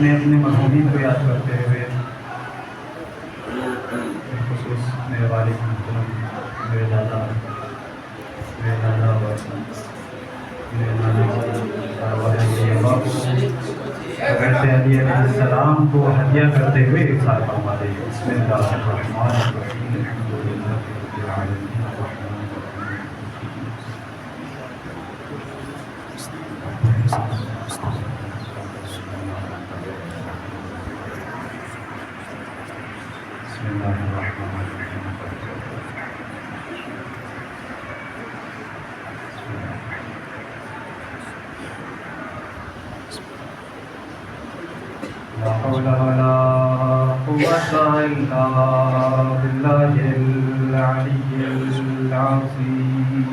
میں اپنے مرحومین کو یاد کرتے ہوئے بالخصوص میرے والد محترم، میرے دادا اور میرے نانا حضرت علی علیہ السلام کو ہدیہ کرتے ہوئے ارشاد فرما دے بسم اللہ الرحمن الرحیم الحمد للہ رب العالمین الرحمن بسم اللہ الرحمن الرحیم لا حول ولا قوة إلا بالله العلي العظيم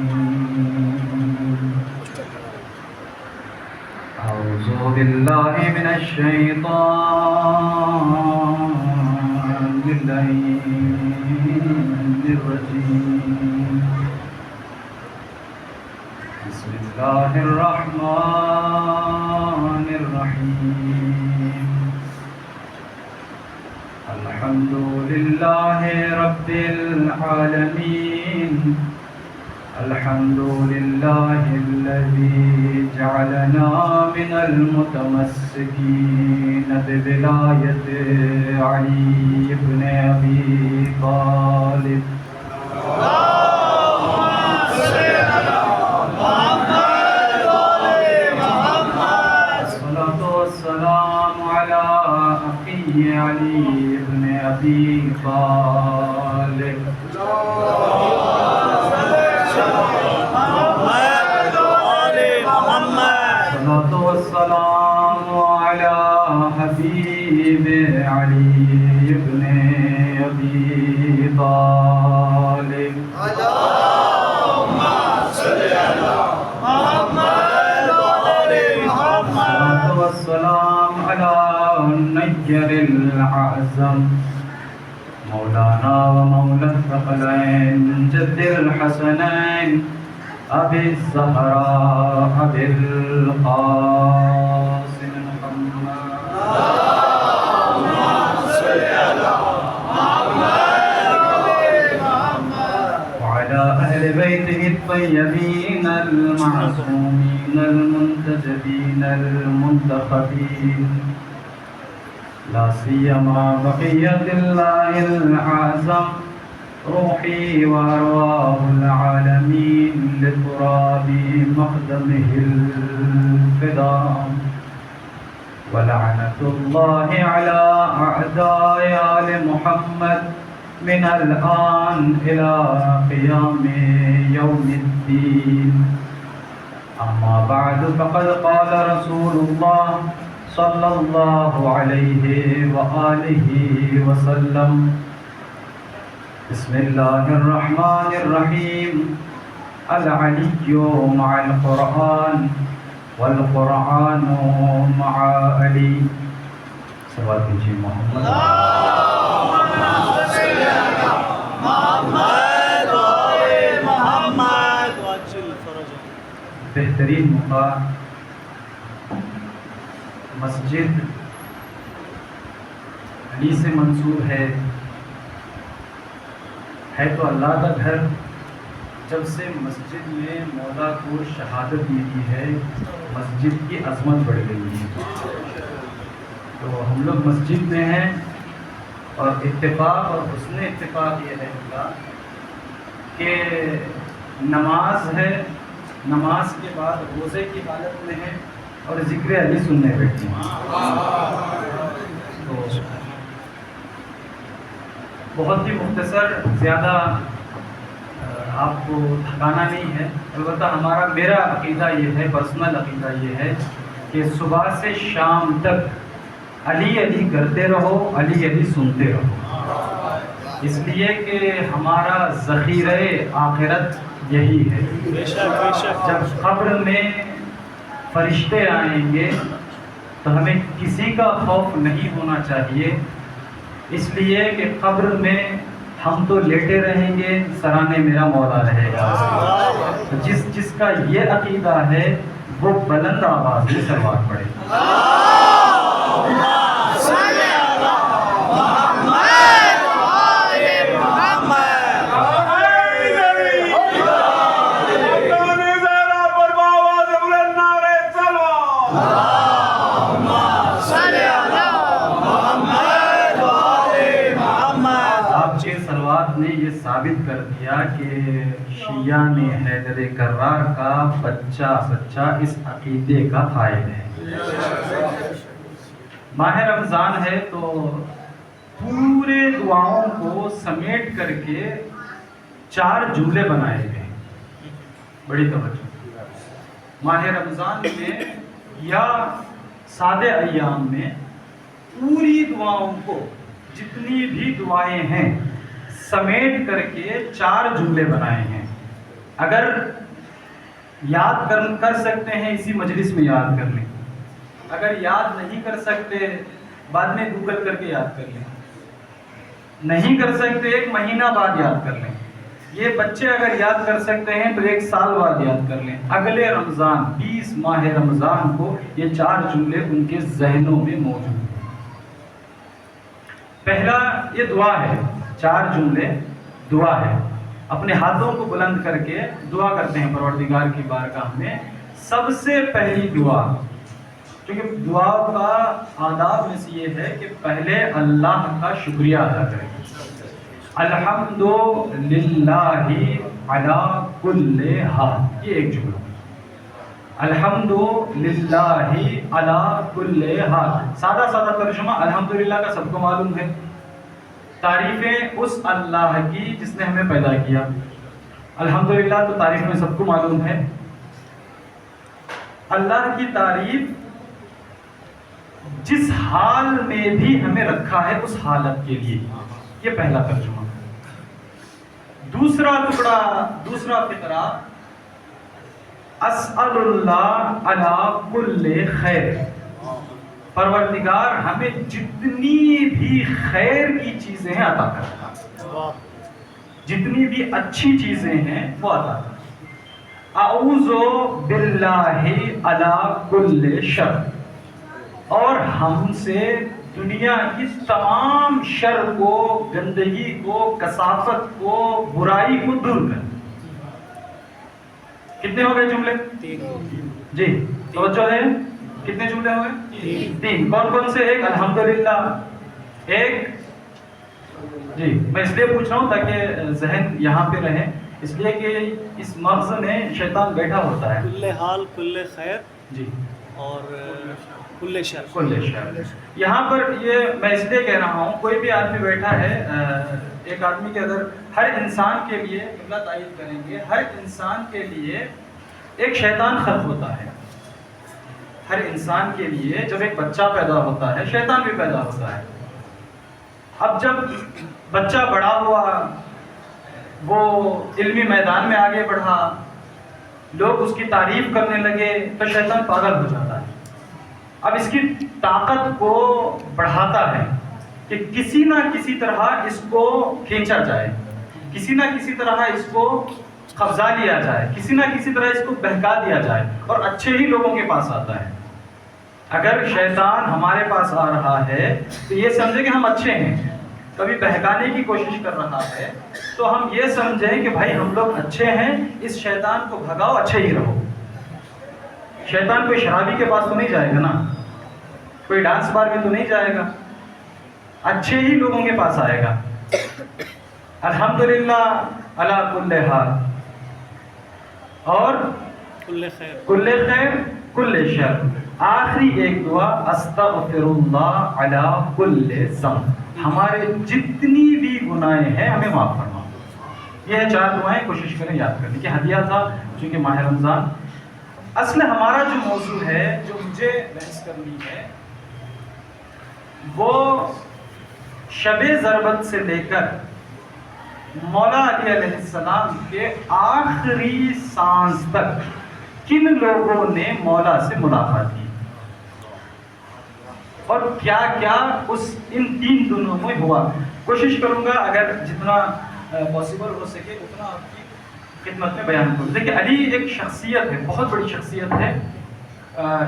أعوذ بالله من الشيطان اللعين الرجيم بسم الله الرحمن الرحيم الحمد لله رب العالمين الحمد لله الذي جعلنا من المتمسكين بولاية علي بن أبي طالب الصلاة والسلام على أخي علي بن أبي طالب الصلاة والسلام على حبيب علي بن أبي طالب اللهم صل على محمد وعلى محمد. الصلاة والسلام على النجر الأعظم مولانا ومولى الثقلين جد الحسنين أبي الزهراء أبي القاسم محمد. اللهم صل على محمد وعلى محمد. وعلى أهل بيته الطيبين المعصومين المنتجبين المنتخبين لا سيما بقية الله الأعظم روحي وأرواح العالمين لتراب مقدمه الفداء ولعنة الله على أعداء آل محمد من الآن إلى قيام يوم الدين. أما بعد فقد قال رسول الله صلى الله عليه وآله وسلم بسم الله الرحمن الرحيم العلي مع القرآن والقرآن مع علي. سوال کیجیے محمد. اللهم صل على محمد وعلى محمد وعجل فرجه. بہترین موقع مسجد علی سے منسوب ہے تو اللہ کا گھر. جب سے مسجد میں مولا کو شہادت ملی ہے مسجد کی عظمت بڑھ گئی ہے. تو ہم لوگ مسجد میں ہیں اور اتفاق اور حسن اتفاق یہ ہے کہ نماز ہے، نماز کے بعد روزے کی حالت میں ہے اور ذکر علی سننے بیٹھے ہیں. تو بہت ہی مختصر، زیادہ آپ کو تھکانا نہیں ہے. البتہ میرا عقیدہ یہ ہے، پرسنل عقیدہ یہ ہے کہ صبح سے شام تک علی علی کرتے رہو، علی علی سنتے رہو. اس لیے کہ ہمارا ذخیرہ آخرت یہی ہے. جب قبر میں فرشتے آئیں گے تو ہمیں کسی کا خوف نہیں ہونا چاہیے، اس لیے کہ قبر میں ہم تو لیٹے رہیں گے، سرانے میرا مولا رہے گا. تو جس کا یہ عقیدہ ہے وہ بلند آواز میں سلوات پڑھے. ثابت کر دیا کہ شیعہ نے حیدر کرار کا بچہ سچا اس عقیدے کا قائل ہے۔ ماہ رمضان ہے تو پورے دعاؤں کو سمیٹ کر کے 4 جملے بنائے گئے۔ بڑی توجہ، ماہ رمضان میں یا سادے ایام میں پوری دعاؤں کو، جتنی بھی دعائیں ہیں، سمیٹ کر کے 4 جملے بنائے ہیں۔ اگر یاد کر سکتے ہیں اسی مجلس میں یاد کر لیں، اگر یاد نہیں کر سکتے بعد میں گوگل کر کے یاد کر لیں، نہیں کر سکتے 1 مہینہ بعد یاد کر لیں، یہ بچے اگر یاد کر سکتے ہیں تو 1 سال بعد یاد کر لیں۔ اگلے رمضان 20 ماہ رمضان کو یہ 4 جملے ان کے ذہنوں میں موجود ہیں۔ پہلا یہ دعا ہے، 4 جملے دعا ہے۔ اپنے ہاتھوں کو بلند کر کے دعا کرتے ہیں پروردگار کی بارگاہ میں۔ سب سے پہلی دعا، کیونکہ دعا کا آداب میں سے یہ ہے کہ پہلے اللہ کا شکریہ ادا کریں۔ الحمد للہ علی کل حال، یہ ایک جملہ۔ الحمد للہ علی کل حال، سادہ سادہ ترجمہ الحمدللہ کا سب کو معلوم ہے۔ تعریفیں اس اللہ کی جس نے ہمیں پیدا کیا، الحمدللہ تو تعریف میں سب کو معلوم ہے۔ اللہ کی تعریف جس حال میں بھی ہمیں رکھا ہے اس حالت کے لیے، یہ پہلا ترجمہ۔ دوسرا ٹکڑا، دوسرا فقرہ، اسأل اللہ علی کل خیر، پروردگار ہمیں جتنی بھی خیر کی چیزیں ہیں عطا کر، جتنی بھی اچھی چیزیں ہیں وہ عطا کر۔ اعوذ باللہ علی کل شر، اور ہم سے دنیا کی تمام شر کو، گندگی کو، کثافت کو، برائی کو دور کر۔ کتنے ہو گئے جملے؟ 3۔ جی توجہ ہے، کتنے جملے ہو گئے؟ 3۔ کون کون سے؟ ایک الحمدللہ، ایک جی میں اس لیے پوچھ رہا ہوں تاکہ ذہن یہاں پہ رہے، اس لیے کہ اس مغز میں شیطان بیٹھا ہوتا ہے۔ کل حال، کل خیر، جی، اور کل شر۔ کل شر۔ یہاں پر یہ میں اس لیے کہہ رہا ہوں، کوئی بھی آدمی بیٹھا ہے، ایک آدمی کے اگر ہر انسان کے لیے، قبلہ تائید کریں گے، ہر انسان کے لیے ایک شیطان خلق ہوتا ہے۔ ہر انسان کے لیے جب ایک بچہ پیدا ہوتا ہے، شیطان بھی پیدا ہوتا ہے۔ اب جب بچہ بڑا ہوا، وہ علمی میدان میں آگے بڑھا، لوگ اس کی تعریف کرنے لگے، تو شیطان پاگل ہو جاتا ہے۔ اب اس کی طاقت کو بڑھاتا ہے کہ کسی نہ کسی طرح اس کو کھینچا جائے، کسی نہ کسی طرح اس کو قبضہ لیا جائے، کسی نہ کسی طرح اس کو بہکا دیا جائے، اور اچھے ہی لوگوں کے پاس آتا ہے۔ اگر شیطان ہمارے پاس آ رہا ہے تو یہ سمجھے کہ ہم اچھے ہیں، کبھی بہکانے کی کوشش کر رہا ہے تو ہم یہ سمجھیں کہ بھائی ہم لوگ اچھے ہیں، اس شیطان کو بھگاؤ، اچھے ہی رہو۔ شیطان کوئی شرابی کے پاس تو نہیں جائے گا نا، کوئی ڈانس بار میں تو نہیں جائے گا، اچھے ہی لوگوں کے پاس آئے گا۔ الحمدللہ علی کل حال، اور کل خیر، کل خیر، کل شر۔ آخری ایک دعا، استغفر اللہ علی کل ذنب، ہمارے جتنی بھی گناہیں ہیں ہمیں معاف فرما۔ یہ ہے 4 دعائیں، کوشش کریں یاد کرنے کی۔ ہدیہ تھا چونکہ ماہ رمضان۔ اصل ہمارا جو موضوع ہے، جو مجھے بحث کرنی ہے، وہ شب ضربت سے لے کر مولا علی علیہ السلام کے آخری سانس تک کن لوگوں نے مولا سے ملاقات کی، اور کیا کیا ان 3 دنوں میں ہوا۔ کوشش کروں گا اگر جتنا پاسبل ہو سکے اتنا آپ کی خدمت میں بیان کروں۔ دیکھیں، علی ایک شخصیت ہے، بہت بڑی شخصیت ہے۔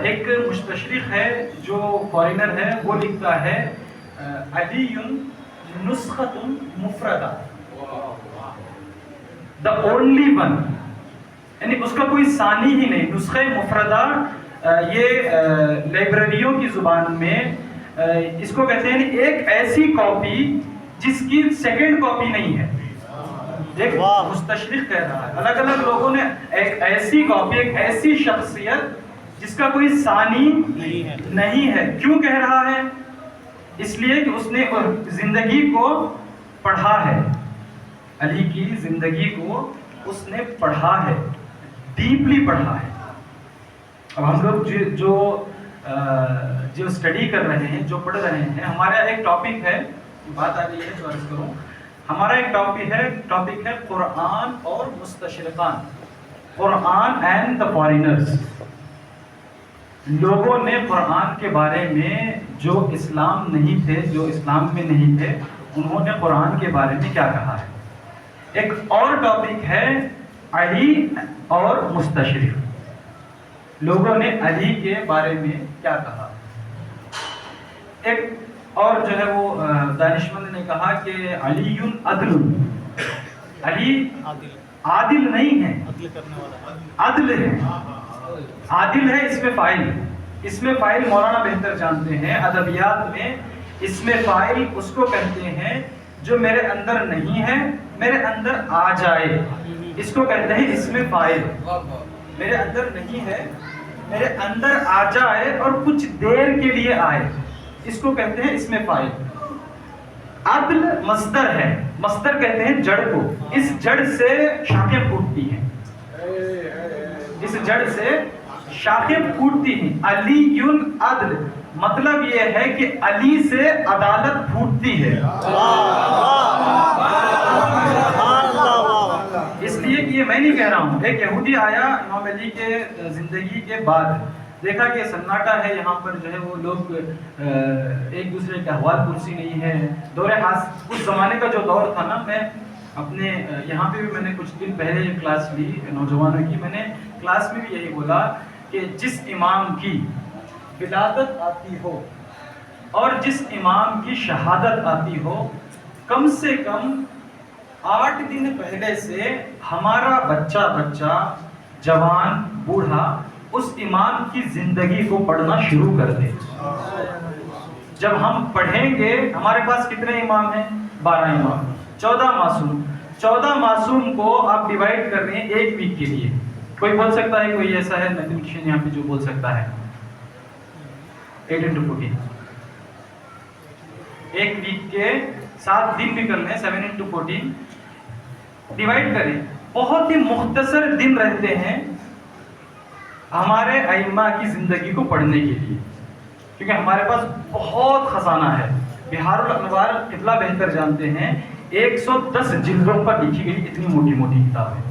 ایک مستشرق ہے جو فارینر ہے، وہ لکھتا ہے علی نسخۃ مفردہ، the only one، یعنی اس کا کوئی ثانی ہی نہیں۔ نسخہ مفردہ یہ لائبریریوں کی زبان میں اس کو کہتے ہیں ایک ایسی کاپی جس کی سیکنڈ کاپی نہیں ہے، ایک مستشرق کہہ رہا ہے. الگ الگ لوگوں نے ایک ایسی کاپی، ایک ایسی شخصیت جس کا کوئی ثانی نہیں ہے. کیوں کہہ رہا ہے؟ اس لیے کہ اس نے زندگی کو پڑھا ہے، علی کی زندگی کو اس نے پڑھا ہے، ڈیپلی پڑھا ہے. اب ہم لوگ جو اسٹڈی کر رہے ہیں، جو پڑھ رہے ہیں، ہمارا ایک ٹاپک ہے، بات آ رہی ہے جو عرض کروں، ہمارا ایک ٹاپک ہے قرآن اور مستشرقان، قرآن اینڈ دا فارینرز. لوگوں نے قرآن کے بارے میں جو اسلام نہیں تھے، جو اسلام میں نہیں تھے، انہوں نے قرآن کے بارے میں کیا کہا ہے. ایک اور ٹاپک ہے علی اور مستشرق. لوگوں نے علی کے بارے میں کیا کہا. ایک اور جو ہے وہ دانشمند نے کہا کہ علی عدل، علی عادل نہیں ہے، عدل ہے. عادل ہے اس میں فاعل، اس میں فاعل مولانا بہتر جانتے ہیں. ادبیات میں اس میں فاعل اس کو کہتے ہیں جو میرے اندر نہیں ہے، میرے اندر آ جائے، اس کو کہتے ہیں اس میں فاعل. میرے اندر نہیں ہے، میرے اندر آ جائے اور کچھ دیر کے لیے آئے، اس کو کہتے ہیں اس میں فاعل. عدل مصدر ہے، مصدر کہتے ہیں جڑ کو. اس جڑ سے شاخیں پھوٹتی ہیں، اس جڑ سے شاخیں پھوٹتی ہیں. علی عدل مطلب یہ ہے کہ علی سے عدالت پھوٹتی ہے. اس لیے کہ یہ میں نہیں کہہ رہا ہوں. ایک یہودی آیا امام علی کے زندگی کے بعد، دیکھا کہ سناٹا ہے یہاں پر، جو ہے وہ لوگ ایک دوسرے کے احوال پرسی نہیں ہے. دور خاص اس زمانے کا جو دور تھا نا، میں اپنے یہاں پہ بھی میں نے کچھ دن پہلے کلاس لی نوجوانوں کی، میں نے کلاس میں بھی یہی بولا کہ جس امام کی ولادت آتی ہو اور جس امام کی شہادت آتی ہو، کم سے کم 8 دن پہلے سے ہمارا بچہ جوان بوڑھا اس امام کی زندگی کو پڑھنا شروع کر دے. جب ہم پڑھیں گے، ہمارے پاس کتنے امام ہیں؟ 12 امام، 14 معصوم. 14 معصوم کو آپ ڈیوائڈ کر رہے ہیں ایک ویک کے لیے. کوئی بول سکتا ہے، کوئی ایسا ہے میتھمیٹیشین یہاں پہ جو بول سکتا ہے 8 into 14؟ ایک ویک کے 7 دن بھی کر لیں، 7 into 14 ڈیوائڈ کریں. بہت ہی مختصر دن رہتے ہیں ہمارے ائمہ کی زندگی کو پڑھنے کے لیے، کیونکہ ہمارے پاس بہت خزانہ ہے. بہار الانوار قبلہ بہتر جانتے ہیں 110 جلدوں پر لکھی گئی اتنی موٹی موٹی کتاب ہے.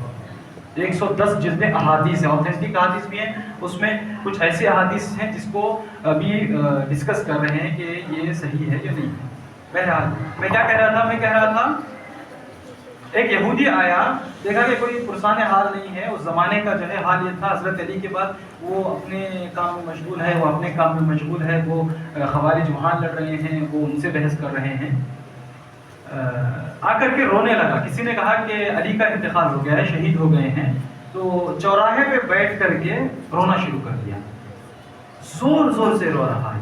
110 جلدیں احادیث ہیں، اوتھینٹک احادیث بھی ہیں. اس میں کچھ ایسی احادیث ہیں جس کو ابھی ڈسکس کر رہے ہیں کہ یہ صحیح ہے یا نہیں. بہرحال میں کیا کہہ رہا تھا ایک یہودی آیا، دیکھا کہ کوئی پرسان حال نہیں ہے. اس زمانے کا جو ہے حال یہ تھا، حضرت علی کے بعد وہ اپنے کام میں مشغول ہے، وہ اپنے کام میں مشغول ہے، وہ خوارج وہاں لڑ رہے ہیں، وہ ان سے بحث کر رہے ہیں. آ کر کے رونے لگا. کسی نے کہا کہ علی کا انتقال ہو گیا ہے، شہید ہو گئے ہیں. تو چوراہے پہ بیٹھ کر کے رونا شروع کر دیا، زور زور سے رو رہا ہے.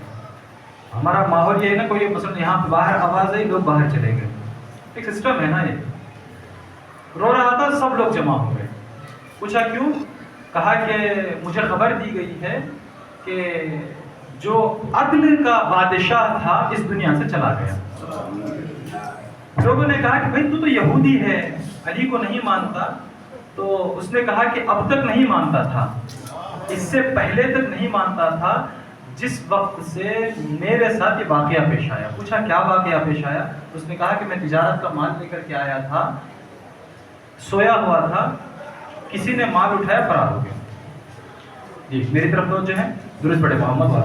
ہمارا ماحول یہ ہے نا، کوئی مثلا یہاں پہ باہر آواز آئی، لوگ باہر چلے گئے. ایک سسٹم ہے نا یہ. رو رہا تھا، سب لوگ جمع ہو گئے. پوچھا کیوں؟ کہا کہ مجھے خبر دی گئی ہے کہ جو عدل کا بادشاہ تھا اس دنیا سے چلا گیا. لوگوں نے کہا کہ بھائی تو یہودی ہے، علی کو نہیں مانتا. تو اس نے کہا کہ اب تک نہیں مانتا تھا، اس سے پہلے تک نہیں مانتا تھا، جس وقت سے میرے ساتھ یہ واقعہ پیش آیا. پوچھا کیا واقعہ پیش آیا؟ اس نے کہا کہ میں تجارت کا مال لے کر کے آیا تھا، سویا ہوا تھا، کسی نے مال اٹھایا، فرار ہو گیا. جی میری طرف توجہ ہے، درود پڑھے محمد مال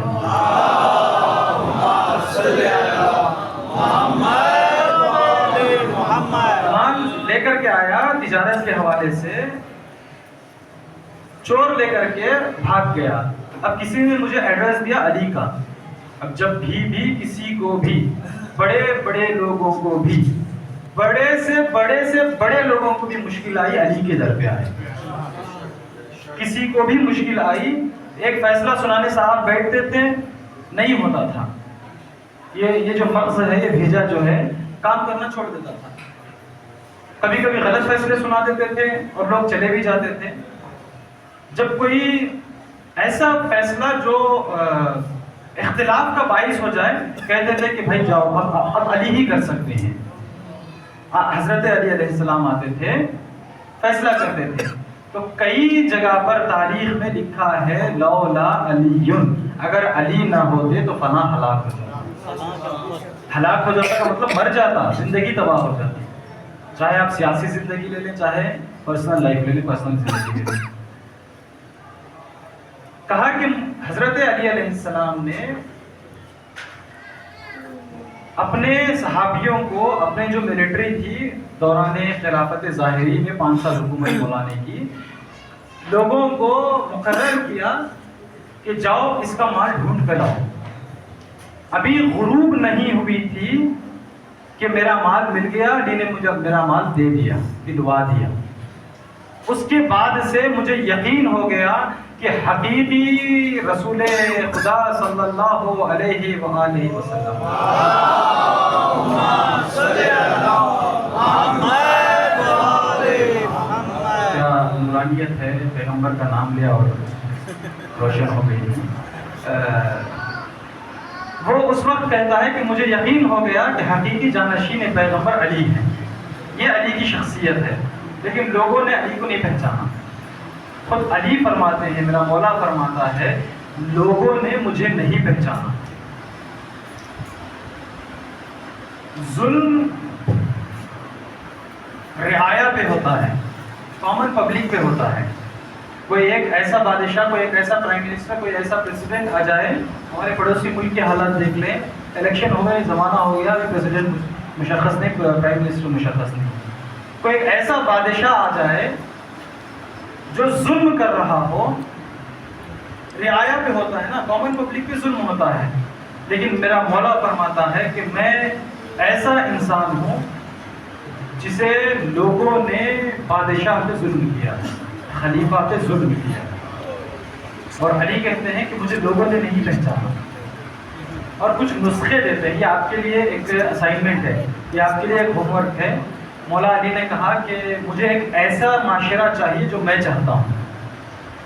لے کر کے آیا تجارت کے حوالے سے، چور لے کر کے بھاگ گیا. اب کسی نے مجھے ایڈریس دیا علی کا. اب جب بھی کسی کو بھی، بڑے بڑے لوگوں کو بھی، بڑے سے بڑے لوگوں کو بھی مشکل آئی، علی کے در پہ آئے. کسی کو بھی مشکل آئی، ایک فیصلہ سنانے صاحب بیٹھتے تھے، نہیں ہوتا تھا. یہ جو مغز ہے، یہ بھیجا جو ہے کام کرنا چھوڑ دیتا تھا. کبھی کبھی غلط فیصلے سنا دیتے تھے اور لوگ چلے بھی جاتے تھے. جب کوئی ایسا فیصلہ جو اختلاف کا باعث ہو جائے کہتے تھے کہ بھائی جاؤ اب علی ہی کر سکتے ہیں. حضرت علی علیہ السلام آتے تھے فیصلہ کرتے تھے. تو کئی جگہ پر تاریخ میں لکھا ہے لولا علی، اگر علی نہ ہوتے تو فلاں ہلاک ہو جاتا. ہلاک ہو جاتا کا مطلب مر جاتا، زندگی تباہ ہو جاتی. چاہے آپ سیاسی زندگی لے لیں، چاہے پرسنل لائف لے لیں، پرسنل زندگی لے لیں. کہا کہ حضرت علی علیہ السلام نے اپنے صحابیوں کو، اپنے جو ملٹری تھی دوران خلافت ظاہری میں 5 سال حکومت مولانے کی، لوگوں کو مقرر کیا کہ جاؤ اس کا مال ڈھونڈ کر لاؤ. ابھی غروب نہیں ہوئی تھی کہ میرا مال مل گیا، علی نے مجھے میرا مال دے دیا، دلوا دیا. اس کے بعد سے مجھے یقین ہو گیا کہ حقیقی رسول خدا صلی اللہ علیہ وآلہ وسلم کیا نورانیت ہے، پیغمبر کا نام لیا اور روشن ہو گئی. وہ اس وقت کہتا ہے کہ مجھے یقین ہو گیا کہ حقیقی جانشین پیغمبر علی ہیں، یہ علی کی شخصیت ہے. لیکن لوگوں نے علی کو نہیں پہچانا. خود علی فرماتے ہیں، میرا مولا فرماتا ہے لوگوں نے مجھے نہیں پہچانا. ظلم رعایا پہ ہوتا ہے، کامن پبلک پہ ہوتا ہے. کوئی ایک ایسا بادشاہ، کوئی ایک ایسا پرائم منسٹر، کوئی ایسا پریسیڈنٹ آ جائے. ہمارے پڑوسی ملک کے حالات دیکھ لیں، الیکشن ہو گئے، زمانہ ہو گیا، پریسیڈنٹ مشخص نہیں، پرائم منسٹر مشخص نہیں. کوئی ایک ایسا بادشاہ آ جائے جو ظلم کر رہا ہو، رعایا پہ ہوتا ہے نا، کامن پبلک پہ ظلم ہوتا ہے. لیکن میرا مولا فرماتا ہے کہ میں ایسا انسان ہوں جسے لوگوں نے بادشاہ پہ ظلم کیا، خلیفہ پہ ظلم کیا. اور علی کہتے ہیں کہ مجھے لوگوں نے نہیں پہچانا. اور کچھ نسخے دیتے ہیں، یہ آپ کے لیے ایک اسائنمنٹ ہے، یہ آپ کے لیے ایک ہوم ورک ہے. مولا علی نے کہا کہ مجھے ایک ایسا معاشرہ چاہیے جو میں چاہتا ہوں.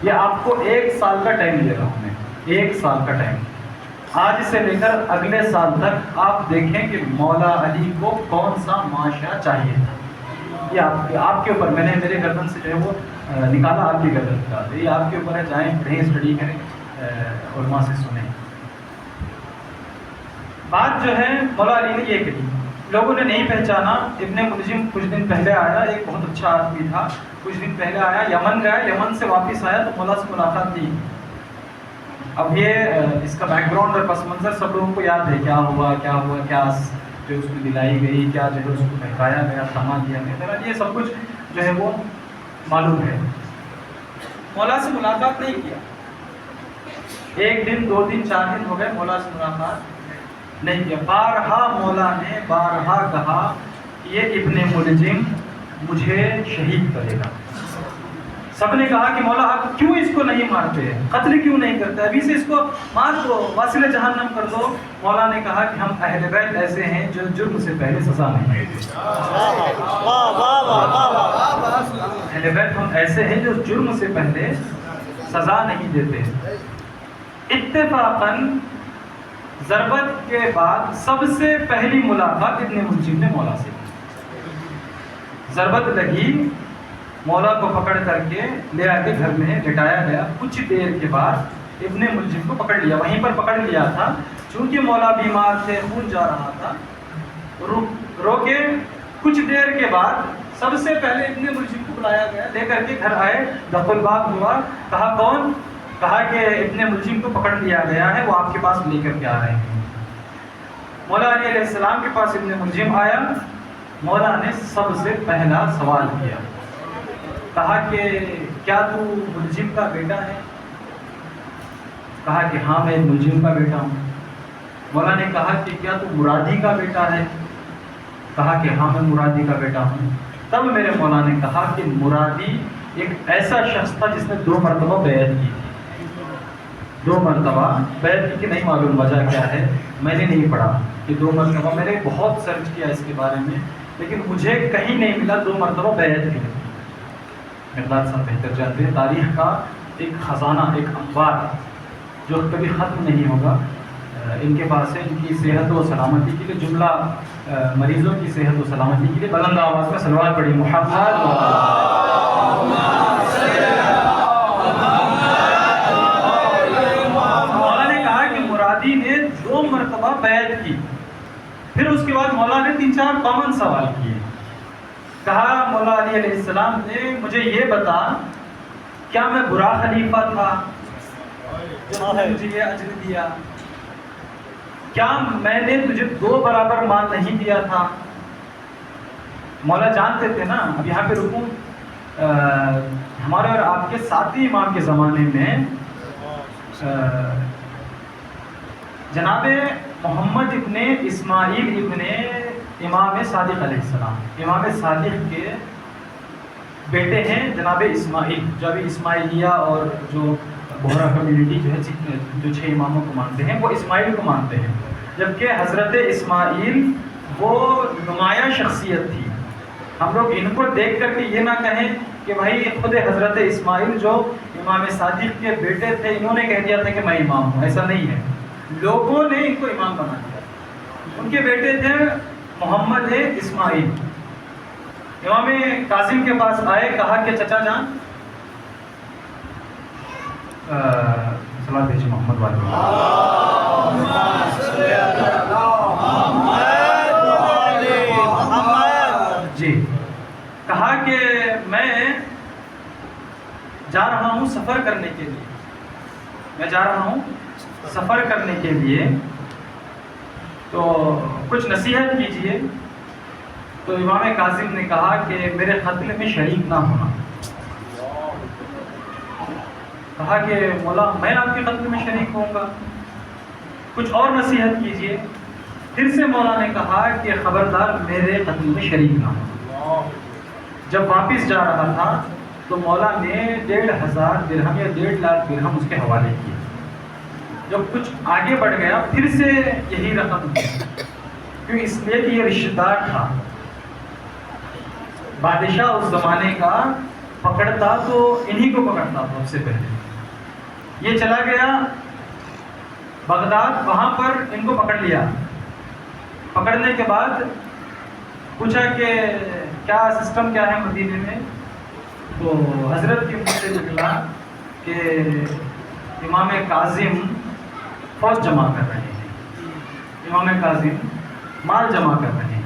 یہ آپ کو 1 سال کا ٹائم دے رہا ہوں میں، 1 سال کا ٹائم. آج سے لے کر اگلے سال تک آپ دیکھیں کہ مولا علی کو کون سا معاشرہ چاہیے تھا. یہ آپ کے اوپر، میں نے میرے گردن سے جو ہے وہ نکالا، آپ کی گردن نکال دی. یہ آپ کے اوپر ہے، جائیں پڑھیں، اسٹڈی کریں، علماء سے سنیں. بات جو ہے مولا علی نے یہ کہی، لوگوں نے نہیں پہچانا. ابن ملجم کچھ دن پہلے آیا، ایک بہت اچھا آدمی تھا، کچھ دن پہلے آیا، یمن گیا، یمن سے واپس آیا تو مولا سے ملاقات کی. اب یہ اس کا بیک گراؤنڈ اور پس منظر سب لوگوں کو یاد ہے، کیا ہوا کیا جو اس کو دلائی گئی، کیا جو ہے اس کو بہکایا گیا، تھما دیا گیا، یہ سب کچھ جو ہے وہ معلوم ہے. مولا سے ملاقات نہیں کیا. 1 دن 2 دن 4 دن ہو گئے، مولا سے ملاقات نہیں کیا. بارہا مولا نے بارہا کہا یہ ابن ملجم مجھے شہید کرے گا. سب نے کہا کہ مولا آپ کیوں اس کو نہیں مارتے، قتل کیوں نہیں کرتے، ابھی سے اس کو مار دو، واصل جہنم کر دو. مولا نے کہا کہ ہم اہل بیت ایسے ہیں جو جرم سے پہلے سزا نہیں دیتے. اہل بیت ہم ایسے ہیں جو جرم سے پہلے سزا نہیں دیتے. اتفاقاً ضربت کے بعد سب سے پہلی ملاقات ابن ملجم نے مولا سے کی. ضربت لگی، مولا کو پکڑ کر کے لے آ کے گھر میں لٹایا گیا. کچھ دیر کے بعد ابن ملجم کو پکڑ لیا، وہیں پر پکڑ لیا تھا. چونکہ مولا بیمار تھے، خون جا رہا تھا، روکے. کچھ دیر کے بعد سب سے پہلے ابن ملجم کو بلایا گیا، لے کر کے گھر آئے. دخل الباب ہوا، کہا کون؟ کہا کہ ابن ملجم کو پکڑ لیا گیا ہے، وہ آپ کے پاس لے کر کے آ رہے ہیں. مولا علی علیہ السلام کے پاس ابن ملجم آیا. مولا نے سب سے پہلا سوال کیا، کہا کہ کیا تو ملجم کا بیٹا ہے؟ کہا کہ ہاں میں ملجم کا بیٹا ہوں. مولا نے کہا کہ کیا تو مرادی کا بیٹا ہے؟ کہا کہ ہاں میں مرادی کا بیٹا ہوں. تب میرے مولا نے کہا کہ مرادی ایک ایسا شخص تھا جس نے 2 مرتبہ بیعت کی تھی. 2 مرتبہ بیعت کی، نہیں معلوم وجہ کیا ہے، میں نے نہیں پڑھا کہ 2 مرتبہ. میں نے بہت سرچ کیا اس کے بارے میں لیکن مجھے کہیں نہیں ملا 2 مرتبہ بیعت کی. مقداد صاحب بہتر جانتے ہیں تاریخ کا ایک خزانہ، ایک انبار جو کبھی ختم نہیں ہوگا ان کے پاس ہے. ان کی صحت و سلامتی کے لیے، جملہ مریضوں کی صحت و سلامتی کے لیے بلند آواز میں صلوات پڑھی. محمد مولا نے کہا کہ مرادی نے 2 مرتبہ بیعت کی. پھر اس کے بعد مولا نے 3-4 کامن سوال کیے. کہا مولا علی علیہ السلام نے مجھے یہ بتا، کیا میں برا خلیفہ تھا جو نے مجھے یہ اجر دیا؟ کیا میں نے تجھے 2 برابر مال نہیں دیا تھا؟ مولا جانتے تھے نا. اب یہاں پہ رکوں، ہمارے اور آپ کے 7ویں امام کے زمانے میں جناب محمد ابن اسماعیل ابن امام صادق علیہ السلام، امام صادق کے بیٹے ہیں جناب اسماعیل، جو ابھی اسماعیلیہ اور جو بہرا کمیونٹی جو ہے جو 6 اماموں کو مانتے ہیں وہ اسماعیل کو مانتے ہیں. جبکہ حضرت اسماعیل وہ نمایاں شخصیت تھی. ہم لوگ ان کو دیکھ کر کے یہ نہ کہیں کہ بھائی خود حضرت اسماعیل جو امام صادق کے بیٹے تھے انہوں نے کہہ دیا تھا کہ میں امام ہوں. ایسا نہیں ہے، لوگوں نے ان کو امام بنا دیا. ان کے بیٹے تھے محمد اسماعیل. امام کاظم کے پاس آئے، کہا کہ چچا جان صلوات بھیجیے محمد والے. جی. کہا کہ میں جا رہا ہوں سفر کرنے کے لیے، میں جا رہا ہوں سفر کرنے کے لیے، تو کچھ نصیحت کیجئے. تو امام کاظم نے کہا کہ میرے قتل میں شریک نہ ہونا. کہا کہ مولا میں آپ کے قتل میں شریک ہوں گا، کچھ اور نصیحت کیجئے. پھر سے مولا نے کہا کہ خبردار میرے قتل میں شریک نہ ہونا. جب واپس جا رہا تھا تو مولا نے 1,500 درہم یا 1.5 لاکھ درہم اس کے حوالے کیے. جب کچھ آگے بڑھ گیا پھر سے یہی رقم دی، کیوں اس لیے کہ یہ رشتہ دار تھا. بادشاہ اس زمانے کا پکڑتا تو انہی کو پکڑتا تھا سب سے پہلے. یہ چلا گیا بغداد، وہاں پر ان کو پکڑ لیا. پکڑنے کے بعد پوچھا کہ کیا سسٹم کیا ہے مدینے میں، تو حضرت کے منہ سے نکلا کہ امام کاظم فوج جمع کر رہے ہیں، امام کاظم مال جمع کر رہے ہیں.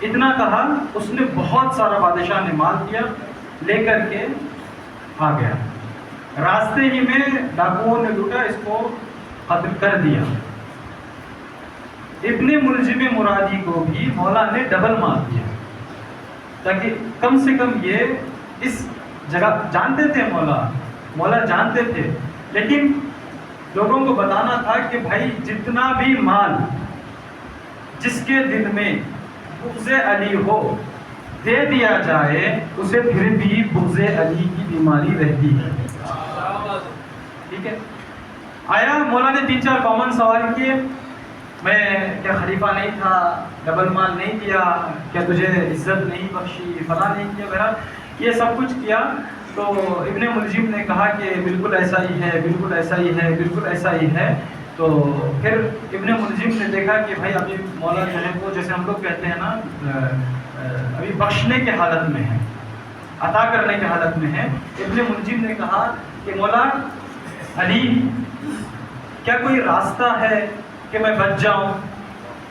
اتنا کہا، اس نے بہت سارا، بادشاہ نے مال دیا، لے کر کے آ گیا. راستے ہی میں ڈاکوؤں نے لوٹا، اس کو قتل کر دیا. ابن ملجم مرادی کو بھی مولا نے ڈبل مار دیا، تاکہ کم سے کم یہ اس جگہ جانتے تھے، مولا جانتے تھے، لیکن لوگوں کو بتانا تھا کہ بھائی جتنا بھی مال جس کے دل میں بغض علی ہو دے دیا جائے، اسے پھر بھی بغض علی کی بیماری رہتی ہے. ٹھیک ہے. آیا مولا نے 3-4 کامن سوال کیے. میں کیا خلیفہ نہیں تھا، ڈبل مال نہیں دیا، کیا تجھے عزت نہیں بخشی، فلاں نہیں کیا، بہرحال یہ سب کچھ کیا. تو ابن ملجم نے کہا کہ بالکل ایسا ہی ہے، بالکل ایسا ہی ہے، بالکل ایسا ہی ہے. تو پھر ابن ملجم نے دیکھا کہ بھائی ابھی مولا جو ہے وہ جیسے ہم لوگ کہتے ہیں نا ابھی بخشنے کے حالت میں ہے، عطا کرنے کے حالت میں ہے. ابن ملجم نے کہا کہ مولا علی کیا کوئی راستہ ہے کہ میں بچ جاؤں؟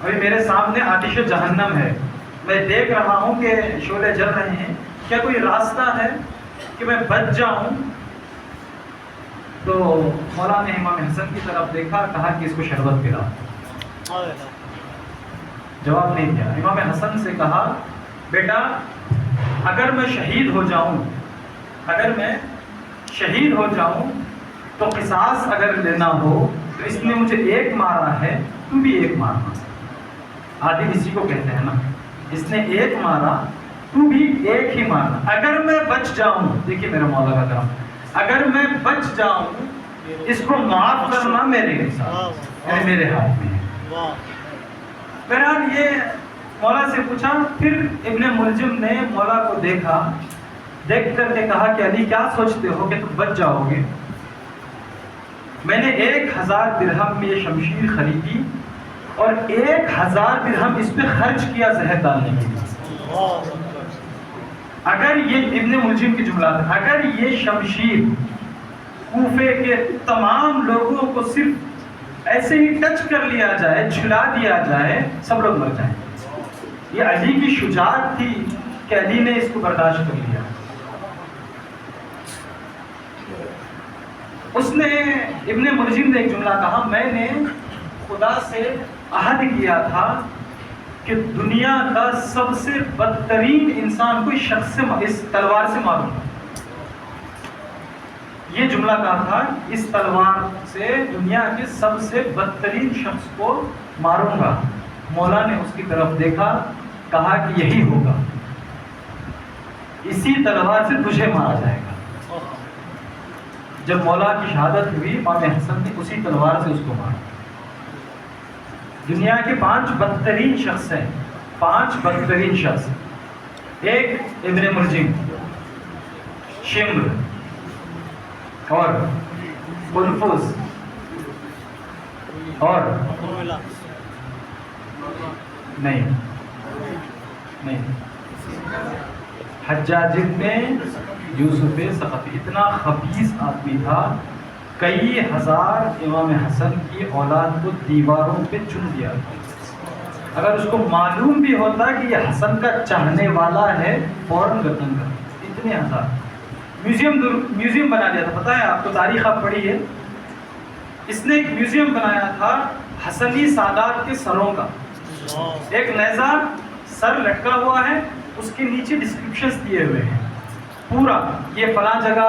ابھی میرے سامنے آتش جہنم ہے، میں دیکھ رہا ہوں کہ شعلے جل رہے ہیں، کیا کوئی راستہ ہے کہ میں بچ جاؤں؟ تو مولا نے امام حسن کی طرف دیکھا، کہا کہ اس کو شربت پلا. جواب نہیں دیا. امام حسن سے کہا بیٹا اگر میں شہید ہو جاؤں، اگر میں شہید ہو جاؤں تو قصاص اگر لینا ہو تو اس نے مجھے 1 مارا ہے، تو بھی 1 مارنا. عادل اسی کو کہتے ہیں نا، اس نے 1 مارا تو بھی 1 ہی مارنا. اگر میں بچ جاؤں، دیکھیے میرا مولا کا کرم، اگر میں بچ جاؤں اس کو معاف کرنا میرے ساتھ، یعنی میرے ہاتھ میں ہے. بہرحال یہ مولا سے پوچھا. پھر ابن ملجم نے مولا کو دیکھا, دیکھ کر کے کہا کہ علی کیا سوچتے ہو کہ تم بچ جاؤ گے؟ میں نے 1000 درہم میں یہ شمشیر خریدی اور 1000 درہم اس پہ خرچ کیا زہر ڈالنے کے لیے. اگر یہ ابن ملجم کی جملہ تھا, اگر یہ شمشیر کوفے کے تمام لوگوں کو صرف ایسے ہی ٹچ کر لیا جائے, جھلا دیا جائے, سب لوگ مر جائیں. یہ علی کی شجاعت تھی کہ علی نے اس کو برداشت کر لیا. اس نے ابن ملجم نے ایک جملہ کہا, میں نے خدا سے عہد کیا تھا کہ دنیا کا سب سے بدترین انسان کو شخص سے اس تلوار سے ماروں گا. یہ جملہ کہا تھا, اس تلوار سے دنیا کے سب سے بدترین شخص کو ماروں گا. مولا نے اس کی طرف دیکھا, کہا کہ یہی ہوگا, اسی تلوار سے تجھے مارا جائے گا. جب مولا کی شہادت ہوئی, امام حسن نے اسی تلوار سے اس کو مارا. دنیا کے 5 بدترین شخص ہیں, 5 بدترین شخص. ایک ابن ملجم, شمر اور قنفذ اور نہیں حجاج بن یوسف ثقفی. اتنا خبیث آدمی تھا, کئی ہزار امام حسن کی اولاد کو دیواروں پہ چن دیا. اگر اس کو معلوم بھی ہوتا کہ یہ حسن کا چاہنے والا ہے, فوراً گردن کر. اتنے ہزار. میوزیم بنا دیا تھا. پتہ ہے آپ کو, تاریخ آپ پڑھی ہے, اس نے ایک میوزیم بنایا تھا حسنی سادات کے سروں کا. ایک نیزہ سر لٹکا ہوا ہے, اس کے نیچے ڈسکرپشنز دیے ہوئے ہیں پورا, یہ فلاں جگہ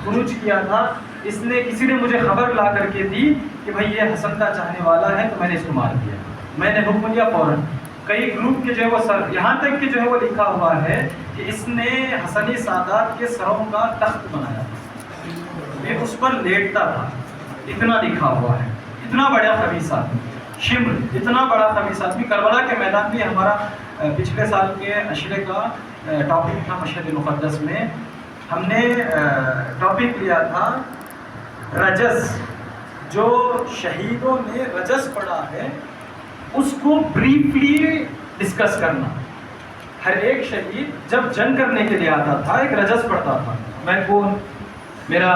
خروج کیا تھا, اس نے کسی نے مجھے خبر لا کر کے دی کہ بھائی یہ حسن کا چاہنے والا ہے, تو میں نے اس کو مار دیا. میں نے حکم دیا فوراً. کئی گروپ کے جو ہے وہ سر, یہاں تک کہ جو ہے وہ لکھا ہوا ہے کہ اس نے حسنی سادات کے سروں کا تخت بنایا, یہ اس پر لیٹتا تھا. اتنا لکھا ہوا ہے. اتنا بڑا خبیث آدمی شمر, اتنا بڑا خبیث آدمی. کربلا کے میدان میں ہمارا پچھلے سال کے عشرے کا ٹاپک تھا مشہد مقدس میں. ہم نے ٹاپک لیا تھا رجز. جو شہیدوں نے رجز پڑھا ہے اس کو بریفلی ڈسکس کرنا. ہر ایک شہید جب جنگ کرنے کے لیے آتا تھا ایک رجز پڑھتا تھا, میں کون, میرا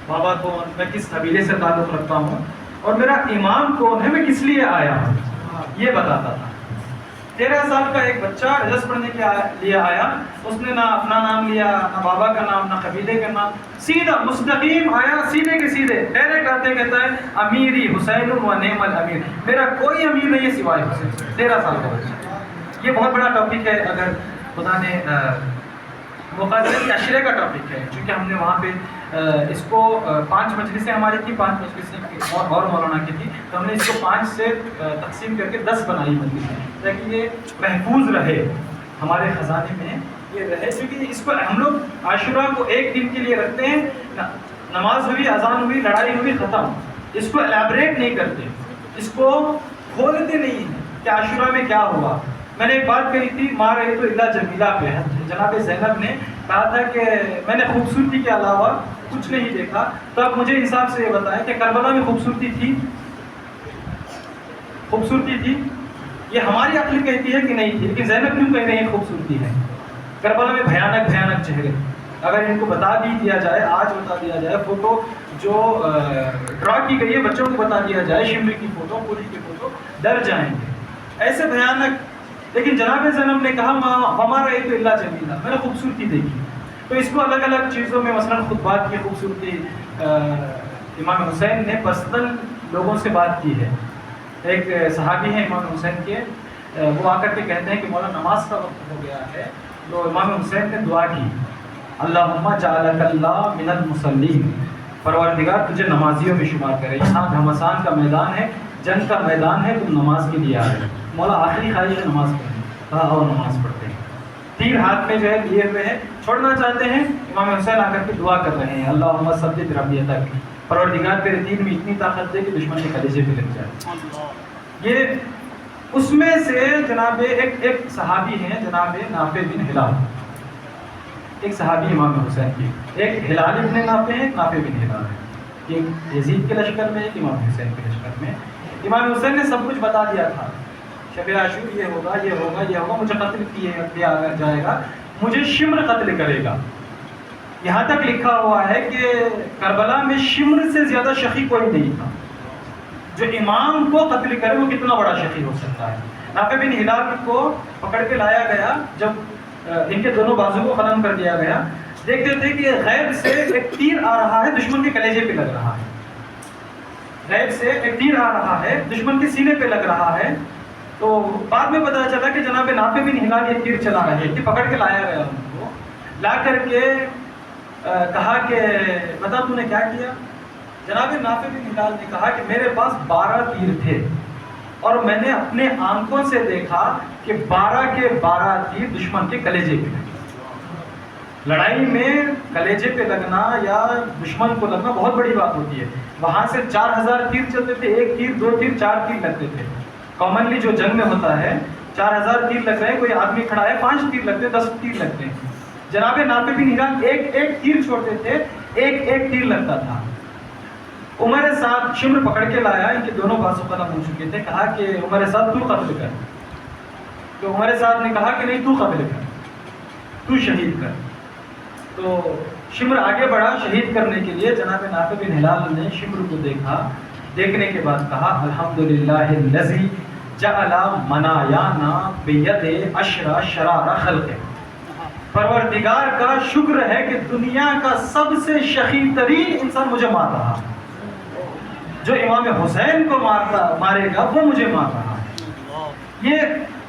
بابا کون, میں کس قبیلے سے تعلق رکھتا ہوں, اور میرا امام کون ہے, میں کس لیے آیا ہوں, یہ بتاتا تھا. 13 سال کا ایک بچہ رجز پڑھنے کے لیے آیا, اس نے نہ اپنا نام لیا, نہ بابا کا نام, نہ قبیلے کا نام, سیدھا مستقیم آیا, سیدھے کے سیدھے ڈائریکٹ آتے کہتا ہے امیری حسین و نعم الامیر, میرا کوئی امیر نہیں ہے سوائے حسین. 13 سال کا بچہ. یہ بہت بڑا ٹاپک ہے, اگر خدا نے موقع دیا کہ عشرے کا ٹاپک ہے, چونکہ ہم نے وہاں پہ اس کو 5 مجلسیں ہماری تھی, 5 مجلسیں اور مولانا کی تھی, تو ہم نے اس کو 5 سے تقسیم کر کے 10 بنائی مجلسیں, تاکہ یہ محفوظ رہے ہمارے خزانے میں, یہ رہے. کیونکہ اس کو ہم لوگ عاشورہ کو ایک دن کے لیے رکھتے ہیں, نماز ہوئی, اذان ہوئی, لڑائی ہوئی, ختم. اس کو الیبریٹ نہیں کرتے, اس کو کھولتے نہیں ہیں کہ عاشورہ میں کیا ہوا. میں نے ایک بات کہی تھی, ماں رہی تو اللہ جمیلہ پہ, جناب زینب نے کہا تھا کہ میں نے خوبصورتی کے علاوہ کچھ نہیں دیکھا. تو اب مجھے حساب سے یہ بتائیں کہ کربلا میں خوبصورتی تھی, خوبصورتی تھی, یہ ہماری عقل کہتی ہے کہ نہیں تھی, لیکن زینب کیوں کہہ رہے ہیں خوبصورتی ہے. کربلا میں بھیانک بھیانک چہرے, اگر ان کو بتا بھی دیا جائے, آج بتا دیا جائے, فوٹو جو ڈرا کی گئی ہے بچوں کو بتا دیا جائے, شمر کی فوٹو, پوری کی فوٹو, ڈر جائیں گے, ایسے بھیانک. لیکن جناب زینب نے کہا ہمارا یہ تو اللہ جمیلہ, میں نے خوبصورتی دیکھی. تو اس کو الگ الگ چیزوں میں, مثلا خطبات کی خوبصورتی, امام حسین نے پرسنل لوگوں سے بات کی ہے. ایک صحابی ہیں امام حسین کے, وہ آ کر کے کہتے ہیں کہ مولا نماز کا وقت ہو گیا ہے, تو امام حسین نے دعا کی, اللہم جعلک اللہ من المصلین, پروردگار تجھے نمازیوں میں شمار کرے. یہاں گھمسان کا میدان ہے, جنگ کا میدان ہے, تم نماز کے لیے آ رہے, مولا آخری خواہش ہے نماز پڑھیں. کہا اور نماز پڑھتے ہیں, تیر ہاتھ میں جو ہے لیے ہوئے ہیں, چھوڑنا چاہتے ہیں. امام حسین آ کر کے دعا کر رہے ہیں, اللہم ثبت ربیتک, پروردگار تیرے دین میں اتنی طاقت دے کہ دشمن کے کلیجے پہ لگ جائے. یہ اس میں سے جناب ایک صحابی ہیں جناب نافع بن ہلال، ایک صحابی امام حسین کی، ایک ہلال ابن نافع ہے، ایک نافع بن ہلال ہے، ایک یزید کے لشکر میں، ایک امام حسین کے لشکر میں۔ امام حسین نے سب کچھ بتا دیا تھا، شب عاشور یہ ہوگا یہ ہوگا یہ ہوگا، مجھے قتل کیا جائے گا، مجھے شمر قتل کرے گا۔ یہاں تک لکھا ہوا ہے کہ کربلا میں شمر سے زیادہ شقی کوئی نہیں تھا، جو امام کو قتل کرے وہ کتنا بڑا شقی ہو سکتا ہے۔ نافع بن ہلال کو پکڑ کے لایا گیا، جب ان کے دونوں بازو کو ختم کر دیا گیا، دیکھتے تھے کہ غیب سے ایک تیر آ رہا ہے، دشمن کے کلیجے پہ لگ رہا ہے، غیب سے ایک تیر آ رہا ہے، دشمن کے سینے پہ لگ رہا ہے۔ تو بعد میں پتا چلا کہ جناب نافع بن ہلال یہ تیر چلا رہے تھے، پکڑ کے لایا گیا ان کو، لا کر کے کہا کہ بتا تو نے کیا کیا؟ جناب نافع بن ہلال نے کہا کہ میرے پاس 12 تیر تھے اور میں نے اپنے آنکھوں سے دیکھا کہ 12 کے 12 تیر دشمن کے کلیجے پہ لگے۔ لڑائی میں کلیجے پہ لگنا یا دشمن کو لگنا بہت بڑی بات ہوتی ہے۔ وہاں سے 4000 تیر چلتے تھے، 1 تیر 2 تیر 4 تیر لگتے تھے۔ کامنلی جو جنگ میں ہوتا ہے 4000 تیر لگ رہے ہیں، کوئی آدمی کھڑا ہے 5 تیر لگتے ہیں، 10 تیر لگتے ہیں۔ جناب نافع بن ہلال ایک تیر چھوڑتے تھے، ایک تیر لگتا تھا۔ عمر سعد شمر پکڑ کے لایا، ان کے دونوں بازو ختم ہو چکے تھے، کہا کہ عمر سعد تو قتل کر۔ تو عمر سعد نے کہا کہ نہیں تو قتل کر، تو شہید کر۔ تو شمر آگے بڑھا شہید کرنے کے لیے، جناب نافع بن ہلال نے شمر کو دیکھا، دیکھنے کے بعد کہا الحمدللہ الذی جعل منایانا بید اشرا شرار خلق، پروردگار کا شکر ہے کہ دنیا کا سب سے شقی ترین انسان مجھے مار رہا، جو امام حسین کو مارے گا وہ مجھے مار رہا ہے۔ یہ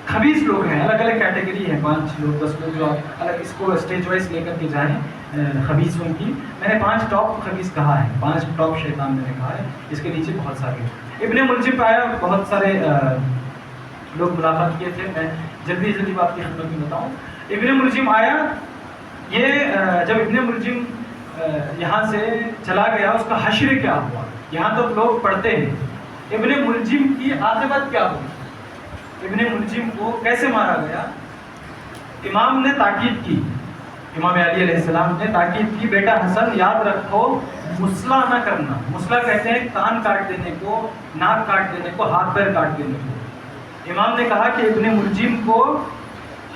خبیث لوگ ہیں، الگ الگ کیٹیگری ہیں، 5 لوگ 10 لوگ جو الگ اس کو اسٹیج وائز لے کر کے جائیں خبیثوں کی۔ میں نے 5 ٹاپ خبیث کہا ہے، 5 ٹاپ شیطان میں نے کہا ہے، اس کے نیچے بہت سارے۔ ابن ملجم پہ آیا، بہت سارے لوگ ملاقات کیے تھے، میں جلدی بات کی خدمت میں بتاؤں۔ ابن ملجم آیا، یہ جب ابن ملجم یہاں سے چلا گیا، اس کا حشر کیا ہوا یہاں تو لوگ پڑھتے ہیں، ابن ملجم کی عاقبت کیا ہوئی، ابن ملجم کو کیسے مارا گیا۔ امام نے تاکید کی، امام علی علیہ السلام نے تاکید کی، بیٹا حسن یاد رکھو مسئلہ نہ کرنا۔ مسئلہ کہتے ہیں کان کاٹ دینے کو، ناک کاٹ دینے کو، ہاتھ پیر کاٹ دینے کو۔ امام نے کہا کہ ابن ملجم کو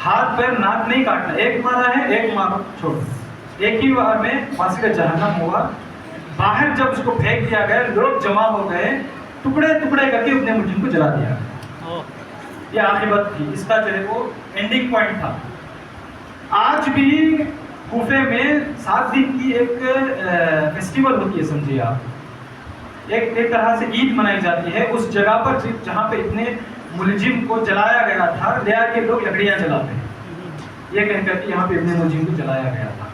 ہاتھ پیر ناک نہیں کاٹنا، ایک مارا ہے ایک مارو چھوڑ، ایک ہی بار میں فاصلہ جہنم ہوا۔ باہر جب اس کو پھینک دیا گیا، لوگ جمع ہو گئے، ٹکڑے ٹکڑے کر کے ابن ملجم کو جلا دیا گیا۔ یہ عاقبت تھی، اس کا جو ہے وہ اینڈنگ پوائنٹ تھا۔ آج بھی کوفے میں 7 دن کی ایک فیسٹیول ہوتی ہے، سمجھیے آپ، ایک طرح سے عید منائی جاتی ہے اس جگہ پر جہاں پہ اتنے ملجم کو جلایا گیا تھا، لے آ کے لوگ لکڑیاں جلاتے ہیں، یہ کہہ کر کے یہاں پہ ابن ملجم کو جلایا گیا تھا۔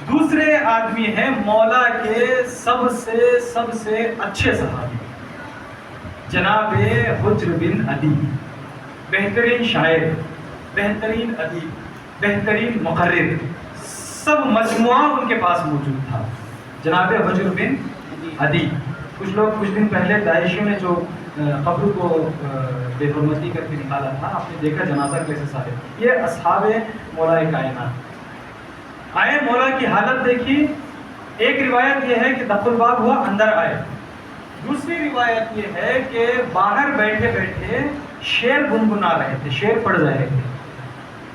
دوسرے آدمی ہیں مولا کے سب سے اچھے صحابی، جناب حجر بن عدی، بہترین شاعر، بہترین ادیب، بہترین مقرر، سب مجموعہ ان کے پاس موجود تھا، جناب حجر بن عدی۔ کچھ دن پہلے داعشیوں نے جو قبر کو بے حرمتی کر کے نکالا تھا، آپ نے دیکھا جنازہ کیسے سارے، یہ اصحاب مولا کائنات آئے، مولا کی حالت دیکھی۔ ایک روایت یہ ہے کہ دخل الباب ہوا، اندر آئے، دوسری روایت یہ ہے کہ باہر بیٹھے بیٹھے شعر گنگنا رہے تھے، شعر پڑھ رہے تھے۔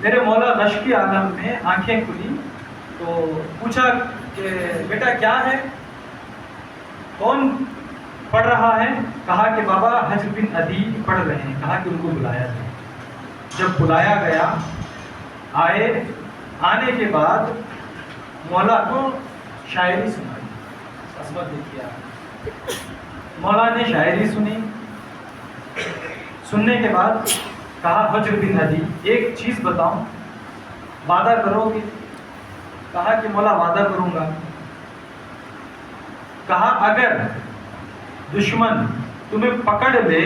میرے مولا غش کی عالم میں آنکھیں کھلی تو پوچھا کہ بیٹا کیا ہے، کون پڑھ رہا ہے؟ کہا کہ بابا حجر بن عدی پڑھ رہے ہیں۔ کہا کہ ان کو بلایا جائے۔ جب بلایا گیا، آئے، آنے کے بعد مولا کو شاعری سنائی، عظمت دیکھیے، مولا نے شاعری سنی، سننے کے بعد کہا حجر بن عدی ایک چیز بتاؤں، وعدہ کرو گے؟ کہا کہ مولا وعدہ کروں گا۔ کہا اگر دشمن تمہیں پکڑ لے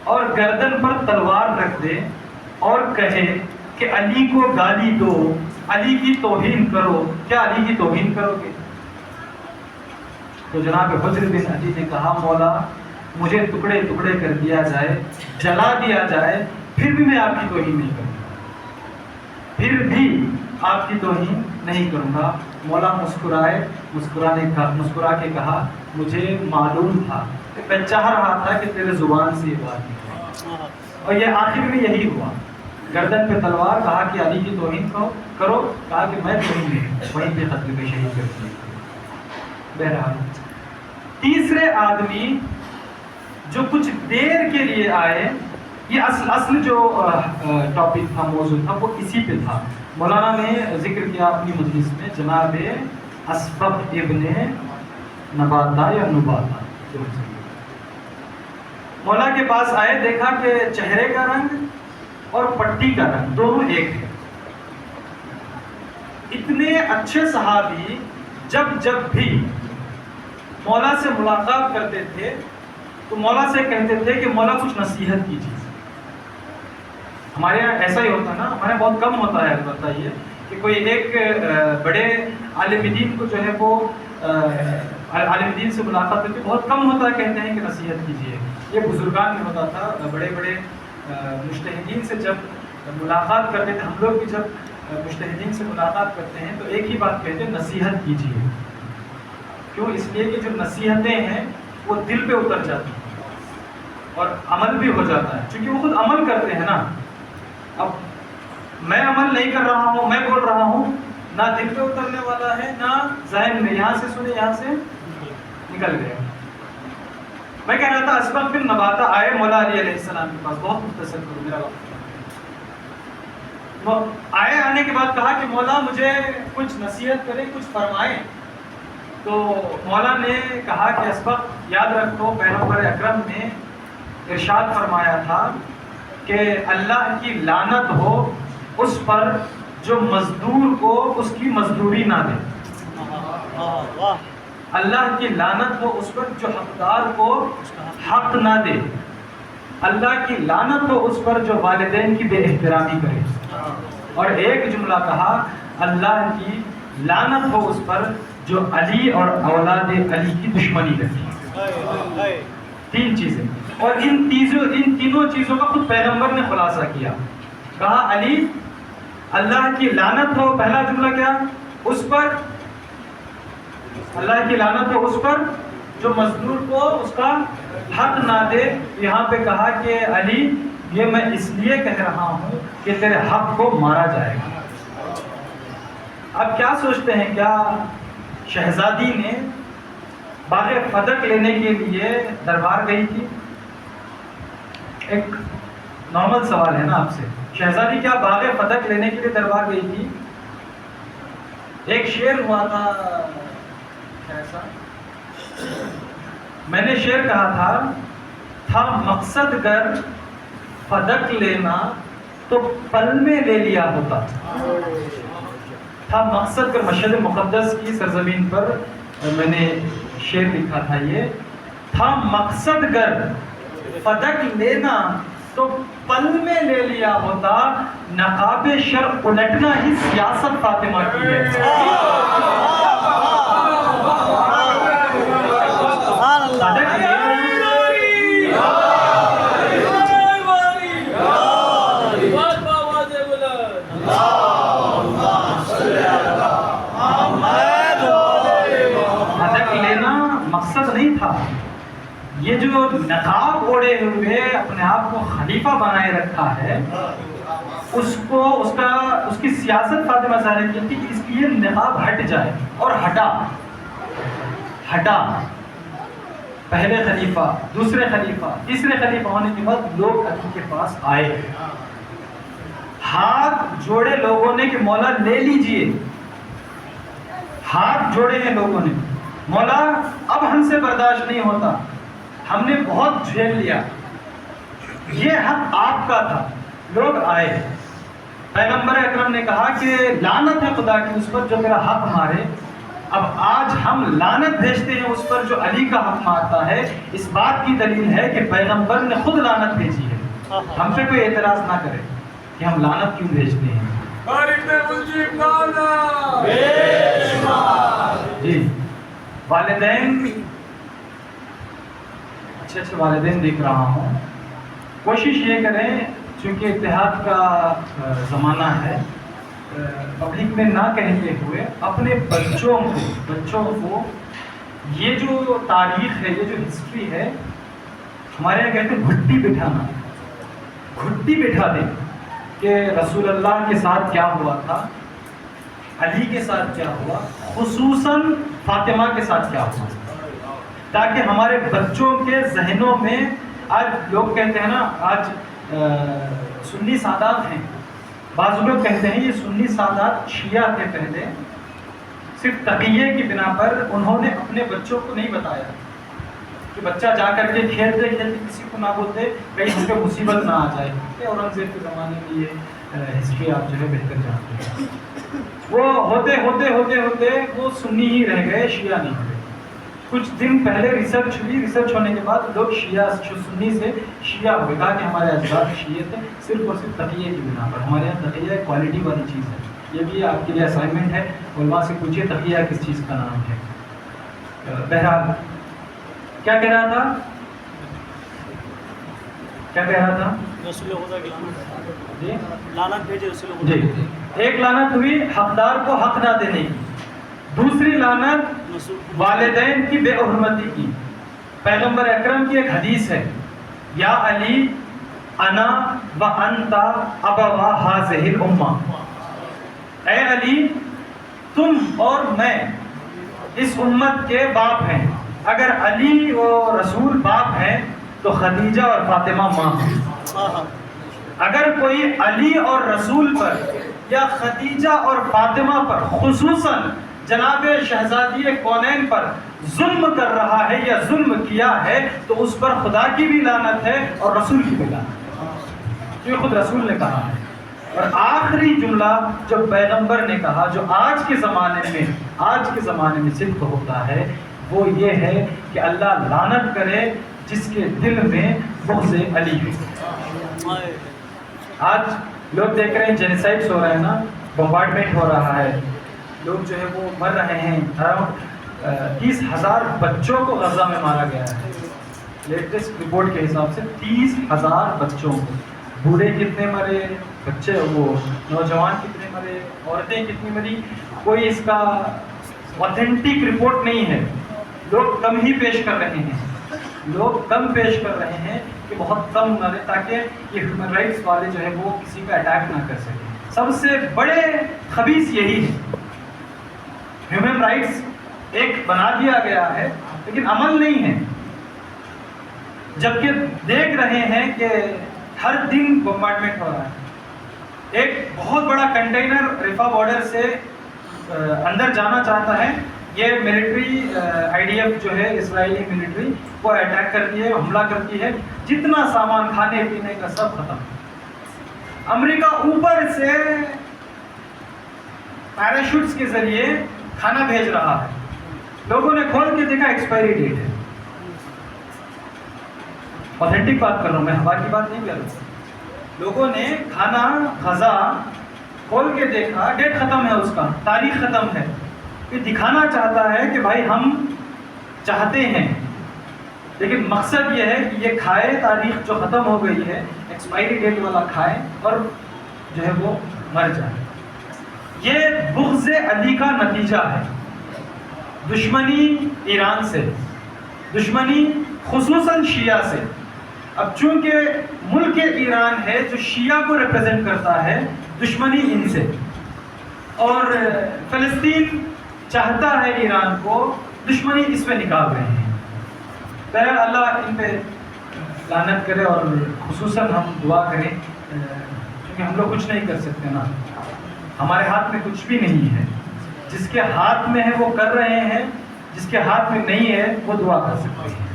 اور گردن پر تلوار رکھ دے اور کہے کہ علی کو گالی دو، علی کی توہین کرو، کیا علی کی توہین کرو گے؟ تو جناب حجر بن عدی نے کہا مولا مجھے ٹکڑے ٹکڑے کر دیا جائے، جلا دیا جائے، پھر بھی میں آپ کی توہین نہیں کروں گا، پھر بھی آپ کی توہین نہیں کروں گا۔ مولا مسکرائے، مسکرا کے کہا مجھے معلوم تھا کہ میں چاہ رہا تھا کہ تیرے زبان سے یہ بات نکلے، اور یہ آخر میں یہی ہوا۔ گردن پہ تلوار، کہا کہ علی کی توہین کرو، کہا کہ میں توہین نہیں، وہیں پہ قتل پہ شہید کر دیا۔ بہرحال تیسرے آدمی جو کچھ دیر کے لیے آئے، یہ اصل جو ٹاپک تھا، موضوع تھا، وہ اسی پہ تھا۔ مولانا نے ذکر کیا اپنی مجلس میں جناب اسبغ ابن نباتہ یا نباتہ، مولا کے پاس آئے، دیکھا کہ چہرے کا رنگ اور پٹی کا رنگ دونوں ایک ہے۔ اتنے اچھے صحابی جب بھی مولا سے ملاقات کرتے تھے تو مولا سے کہتے تھے کہ مولا کچھ نصیحت کیجیے۔ ہمارے یہاں ایسا ہی ہوتا ہے نا، ہمارے یہاں بہت کم ہوتا ہے البتہ یہ کہ کوئی ایک بڑے عالم دین کو جو ہے وہ عالم دین سے ملاقات کرتے بہت کم ہوتا ہے، کہتے ہیں کہ نصیحت کیجیے۔ یہ بزرگان میں ہوتا تھا، بڑے بڑے مجتہدین سے جب ملاقات کرتے تھے، ہم لوگ بھی جب مجتہدین سے ملاقات کرتے ہیں تو ایک ہی بات کہتے ہیں، نصیحت کیجیے۔ کیوں؟ اس لیے کہ جو نصیحتیں ہیں وہ دل پہ اتر جاتی ہیں اور عمل بھی ہو جاتا ہے، چونکہ وہ خود عمل کرتے ہیں نا۔ اب میں عمل نہیں کر رہا ہوں، میں بول رہا ہوں، نہ دل پہ اترنے والا ہے نہ ذہن میں، یہاں سے سنے یہاں سے نکل گیا۔ میں کہہ رہا تھا اسبغ بن نباتہ آئے مولا علی علیہ السلام کے پاس، بہت مختصر کرو میرا وقت۔ آئے، آنے کے بعد کہا کہ مولا مجھے کچھ نصیحت کریں، کچھ فرمائیں۔ تو مولا نے کہا کہ اسبغ یاد رکھو پیغمبر اکرم نے ارشاد فرمایا تھا کہ اللہ کی لعنت ہو اس پر جو مزدور کو اس کی مزدوری نہ دے، اللہ کی لعنت ہو اس پر جو حقدار کو حق نہ دے، اللہ کی لعنت ہو اس پر جو والدین کی بے احترامی کرے، اور ایک جملہ کہا اللہ کی لعنت ہو اس پر جو علی اور اولاد علی کی دشمنی رکھے۔ تین چیزیں، اور ان تینوں چیزوں کا خود پیغمبر نے خلاصہ کیا۔ کہا علی اللہ کی لعنت ہو، پہلا جملہ کیا؟ اس پر اللہ کی لعنت ہو اس پر جو مزدور کو اس کا حق نہ دے۔ یہاں پہ کہا کہ علی یہ میں اس لیے کہہ رہا ہوں کہ تیرے حق کو مارا جائے گا۔ اب کیا سوچتے ہیں، کیا شہزادی نے باغ فدق لینے کے لیے دربار گئی تھی؟ ایک نارمل سوال ہے نا آپ سے، شہزادی کیا باغ فدق لینے کے لیے دربار گئی تھی؟ ایک شعر ہوا تھا ایسا، میں نے شعر کہا تھا مقصد گر فدق لینا تو پل میں لے لیا ہوتا تھا۔ مقصد گر، مشہد مقدس کی سرزمین پر میں نے شعر لکھا تھا، یہ تھا مقصد گر فدق لینا تو پل میں لے لیا ہوتا، نقاب شرع الٹنا ہی سیاست فاطمہ کی ہے۔ مقصد نہیں تھا، یہ جو نقاب اوڑے ہوئے اپنے آپ کو خلیفہ بنائے رکھا ہے، اس کی سیاست فاطمہ زہرا کی تھی کہ اس کی یہ نقاب ہٹ جائے، اور ہٹا۔ پہلے خلیفہ، دوسرے خلیفہ، تیسرے خلیفہ ہونے کے بعد لوگ علی کے پاس آئے، ہاتھ جوڑے لوگوں نے کہ مولا لے لیجئے، ہاتھ جوڑے ہیں لوگوں نے، مولا اب ہم سے برداشت نہیں ہوتا، ہم نے بہت جھیل لیا، یہ حق آپ کا تھا۔ لوگ آئے، پیغمبر اکرم نے کہا کہ لعنت ہے خدا کی اس پر جو میرا حق مارے۔ اب آج ہم لعنت بھیجتے ہیں اس پر جو علی کا حق مارتا ہے، اس بات کی دلیل ہے کہ پیغمبر نے خود لعنت بھیجی ہے۔ ہم پہ کوئی اعتراض نہ کرے کہ ہم لعنت کیوں بھیجتے ہیں۔ جی، والدین اچھے اچھے والدین دیکھ رہا ہوں، کوشش یہ کریں چونکہ اتحاد کا زمانہ ہے، پبلک میں نہ کہتے ہوئے اپنے بچوں کو یہ جو تاریخ ہے، یہ جو ہسٹری ہے، ہمارے یہاں کہتے ہیں گھٹی بٹھا دیں کہ رسول اللہ کے ساتھ کیا ہوا تھا، علی کے ساتھ کیا ہوا، خصوصاً فاطمہ کے ساتھ کیا ہوا، تاکہ ہمارے بچوں کے ذہنوں میں، آج لوگ کہتے ہیں نا، آج سنی سادات ہیں، بعض لوگ کہتے ہیں یہ سنی سادات شیعہ تھے پہلے، صرف تقیے کی بنا پر انہوں نے اپنے بچوں کو نہیں بتایا کہ بچہ جا کر کے کھیلتے کسی کو نہ بولتے کہیں ہم پہ مصیبت نہ آ جائے، کہ اورنگزیب کے زمانے میں یہ ہسٹری آپ جو ہے بہتر جانتے ہیں، وہ ہوتے وہ سنی ہی رہ گئے، شیعہ نہیں ہوئے۔ کچھ دن پہلے ریسرچ ہونے کے بعد لوگ سنی سے شیعہ ہوئے، کہا کہ ہمارے اجداد شیعہ تھے صرف اور صرف تقیے کی بنا پر۔ ہمارے یہاں تقیہ کوالٹی والی چیز ہے، یہ بھی آپ کے لیے اسائنمنٹ ہے، علماء سے پوچھیے تقیہ کس چیز کا نام ہے۔ بہرحال کیا کہہ رہا تھا رسول خدا کی لعنت، جی لعنت بھیجے رسول خدا جی، ایک لعنت ہوئی حقدار کو حق نہ دینے کی، دوسری لعنت والدین کی بے حرمتی کی۔ پیغمبر اکرم کی ایک حدیث ہے، یا علی انا و انتا ابوا ہذہ الامہ، اے علی تم اور میں اس امت کے باپ ہیں، اگر علی و رسول باپ ہیں تو خدیجہ اور فاطمہ ماں ہیں۔ اگر کوئی علی اور رسول پر یا خدیجہ اور فاطمہ پر، خصوصاً جناب شہزادی کونین پر ظلم کر رہا ہے یا ظلم کیا ہے تو اس پر خدا کی بھی لعنت ہے اور رسول کی بھی لعنت ہے، یہ خود رسول نے کہا ہے۔ اور آخری جملہ جو پیغمبر نے کہا، جو آج کے زمانے میں صدق ہوتا ہے، وہ یہ ہے کہ اللہ لعنت کرے جس کے دل میں بغض علی ہے۔ آج لوگ دیکھ رہے ہیں جینیسائڈس ہو رہے ہیں نا، بمبارڈمنٹ ہو رہا ہے، لوگ جو ہے وہ مر رہے ہیں، اراؤنڈ 30,000 بچوں کو غزہ میں مارا گیا ہے، لیٹسٹ رپورٹ کے حساب سے 30,000 بچوں کو، بوڑھے کتنے مرے، بچے وہ نوجوان کتنے مرے، عورتیں کتنی مری، کوئی اس کا اوتھینٹک رپورٹ نہیں ہے، لوگ کم ہی پیش کر رہے ہیں، کہ بہت کم مرے تاکہ یہ ہیومن رائٹس والے جو ہے وہ کسی کا اٹیک نہ کر سکیں۔ سب سے بڑے خبیث یہی ہے، ہیومن رائٹس ایک بنا دیا گیا ہے لیکن عمل نہیں ہے، جبکہ دیکھ رہے ہیں کہ ہر دن بمبارڈمنٹ ہو رہا ہے۔ ایک بہت بڑا کنٹینر رفا بارڈر سے اندر جانا چاہتا ہے، یہ ملٹری IDF جو ہے اسرائیلی ملٹری وہ اٹیک کرتی ہے، حملہ کرتی ہے، جتنا سامان کھانے پینے کا سب ختم۔ امریکہ اوپر سے پیراشوٹس کے ذریعے کھانا بھیج رہا ہے، لوگوں نے کھول کے دیکھا ایکسپائری ڈیٹ ہے۔ اوتھینٹک بات کر رہا ہوں میں، ہوا کی بات نہیں کر رہا ہوں۔ لوگوں نے کھانا غذا کھول کے دیکھا، ڈیٹ ختم ہے، اس کا تاریخ ختم ہے، یہ دکھانا چاہتا ہے کہ بھائی ہم چاہتے ہیں، لیکن مقصد یہ ہے کہ یہ کھائے، تاریخ جو ختم ہو گئی ہے ایکسپائری ڈیٹ والا کھائے اور جو ہے وہ مر جائے۔ یہ بغض علی کا نتیجہ ہے، دشمنی ایران سے، دشمنی خصوصاً شیعہ سے۔ اب چونکہ ملک ایران ہے جو شیعہ کو ریپرزینٹ کرتا ہے، دشمنی ان سے، اور فلسطین چاہتا ہے ایران کو، دشمنی اس پہ نکال رہے ہیں۔ بہرحال اللہ ان پہ لعنت کرے، اور خصوصاً ہم دعا کریں کیونکہ ہم لوگ کچھ نہیں کر سکتے نا، ہمارے ہاتھ میں کچھ بھی نہیں ہے، جس کے ہاتھ میں ہے وہ کر رہے ہیں، جس کے ہاتھ میں نہیں ہے وہ دعا کر سکتے ہیں۔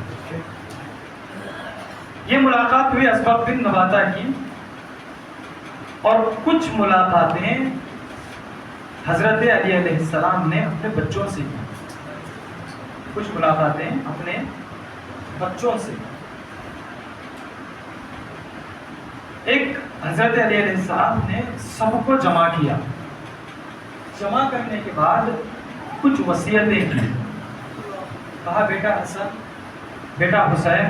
یہ ملاقات ہوئی اسباب بن نباتہ کی، اور کچھ ملاقاتیں حضرت علی علیہ السلام نے اپنے بچوں سے کی، کچھ ملاقاتیں اپنے بچوں سے۔ ایک حضرت علی علیہ السلام نے سب کو جمع کیا، جمع کرنے کے بعد کچھ وصیتیں کی، کہا بیٹا حسن، بیٹا حسین،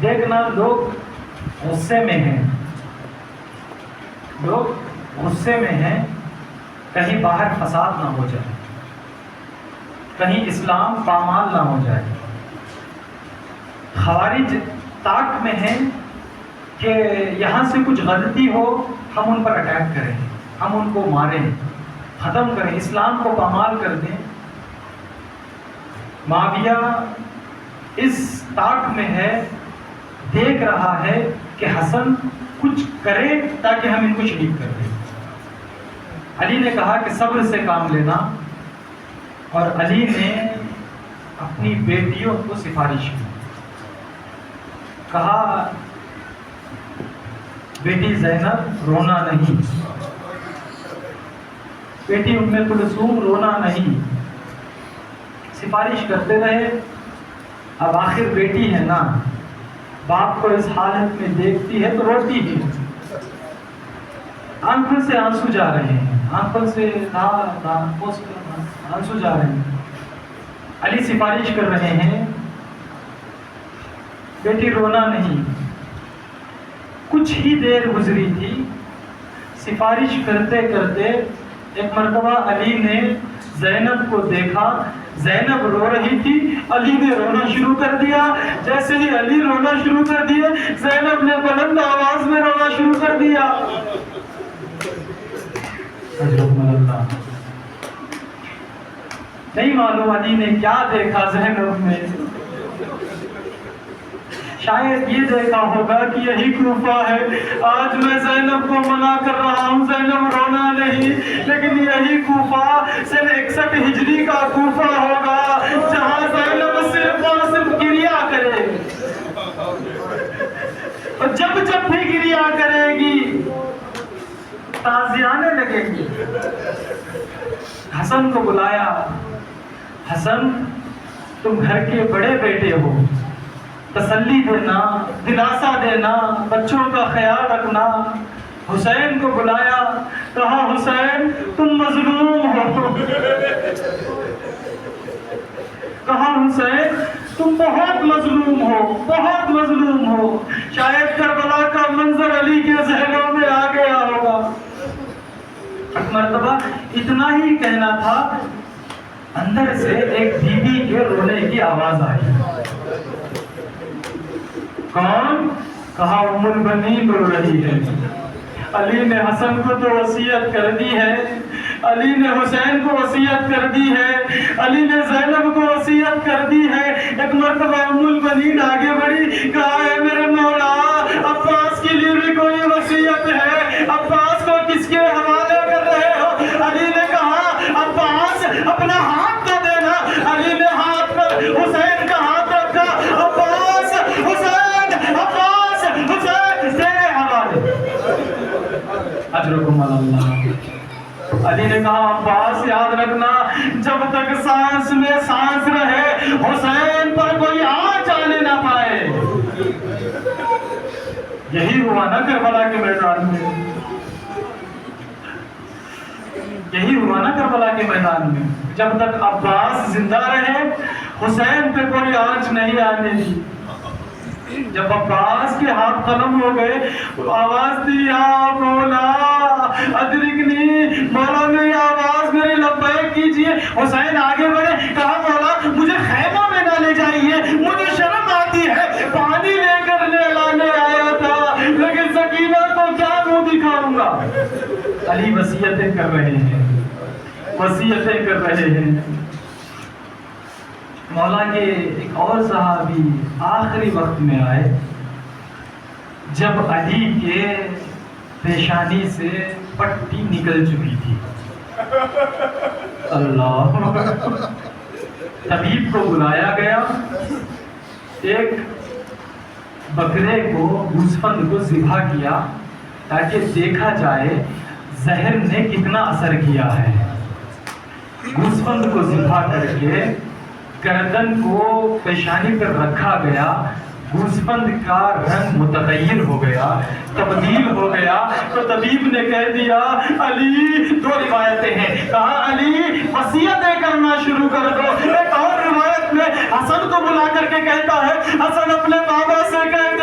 دیکھنا لوگ غصے میں ہیں، لوگ غصے میں ہیں، کہیں باہر فساد نہ ہو جائے، کہیں اسلام پامال نہ ہو جائے۔ خوارج طاق میں ہیں کہ یہاں سے کچھ غلطی ہو ہم ان پر اٹیک کریں، ہم ان کو ماریں، ختم کریں، اسلام کو پامال کر دیں۔ معاویہ اس طاق میں ہے، دیکھ رہا ہے کہ حسن کچھ کرے تاکہ ہم ان کو شہید کر دیں۔ علی نے کہا کہ صبر سے کام لینا، اور علی نے اپنی بیٹیوں کو سفارش کی، کہا بیٹی زینب رونا نہیں، بیٹی ام کلثوم رونا نہیں، سفارش کرتے رہے۔ اب آخر بیٹی ہے نا، باپ کو اس حالت میں دیکھتی ہے تو روتی ہی، آنکھوں سے آنسو جا رہے ہیں، آنکھوں سے آنسو جا رہے ہیں۔ علی سفارش کر رہے ہیں بیٹی رونا نہیں۔ کچھ ہی دیر گزری تھی، سفارش کرتے کرتے ایک مرتبہ علی نے زینب کو دیکھا، زینب رو رہی تھی، علی نے رونا شروع کر دیا۔ جیسے ہی علی رونا شروع کر دیا، زینب نے بلند آواز میں رونا شروع کر دیا۔ نہیں معلوم علی نے کیا دیکھا زینب میں، شاید یہ دیکھا ہوگا کہ یہی کوفہ ہے، آج میں زینب کو منع کر رہا ہوں زینب رونا نہیں، لیکن یہی کوفہ سن 61 ہجری کا کوفہ ہوگا جہاں زینب صرف اور صرف گریا کرے، اور جب جب بھی گریا کرے گی تازیانے لگے گی۔ حسن کو بلایا، حسن تم گھر کے بڑے بیٹے ہو، تسلی دینا، دلاسا دینا، بچوں کا خیال رکھنا۔ حسین کو بلایا، کہا حسین تم مظلوم ہو، کہا حسین تم بہت مظلوم ہو، بہت مظلوم ہو۔ شاید کربلا کا منظر علی کے ذہنوں میں آ گیا ہوگا۔ ایک مرتبہ اتنا ہی کہنا تھا، اندر سے ایک بی بی کے رونے کی آواز آئی۔ کون؟ کہا ام البنین رو رہی ہے۔ علی نے حسن کو تو وصیت کر دی ہے، علی نے حسین کو وصیت کر دی ہے، علی نے زینب کو وصیت کر دی ہے۔ ایک مرتبہ ام البنین آگے بڑھی، کہا ہے میرے مولا عباس کے لیے بھی کوئی وصیت ہے، عباس کو کس کے حوالے کر رہے ہو؟ علی نے کہا عباس اپنا ہاتھ تو دینا۔ علی نے ہاتھ پر حسین کا ہاتھ رکھا، عباس حسین، عباس حسین تیرے حوالے، اجرکم اللہ۔ علی نے کہا عباس یاد رکھنا جب تک سانس میں سانس رہے حسین پر کوئی آنچ آنے نہ پائے۔ یہی ہوا نا کربلا کے میدان میں، یہی ہوا نا کربلا کے میدان میں، جب تک عباس زندہ رہے حسین پہ کوئی آنچ نہیں آنے دی۔ جب عباس کے ہاتھ قلم ہو گئے، آواز دی یا مولا ادرکنی، مولا نے آواز میری لبیک کیجئے۔ حسین آگے بڑھے، کہا مولا مجھے خیمہ میں نہ لے جائیے، مجھے شرم آتی ہے، پانی لے کر لانے آیا تھا، لیکن سکینہ کو کیا منہ دکھاؤں گا۔ علی وصیتیں کر رہے ہیں، وصیتیں کر رہے ہیں۔ مولا کے ایک اور صحابی آخری وقت میں آئے، جب علی کے پیشانی سے پٹی نکل چکی تھی۔ اللہ، طبیب کو بلایا گیا، ایک بکرے کو گوسفند کو ذبح کیا تاکہ دیکھا جائے زہر نے کتنا اثر کیا ہے۔ گوسفند کو ذبح کر کے گردن کو پیشانی پر رکھا گیا، گوسفند کا رنگ متغیر ہو گیا، تبدیل ہو گیا، تو طبیب نے کہہ دیا علی، دو روایتیں ہیں، کہا علی وصیتیں کرنا شروع کر دو۔ ایک اور روایت میں حسن کو بلا کر کے کہتا ہے، حسن اپنے بابا سے کہہ دے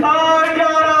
11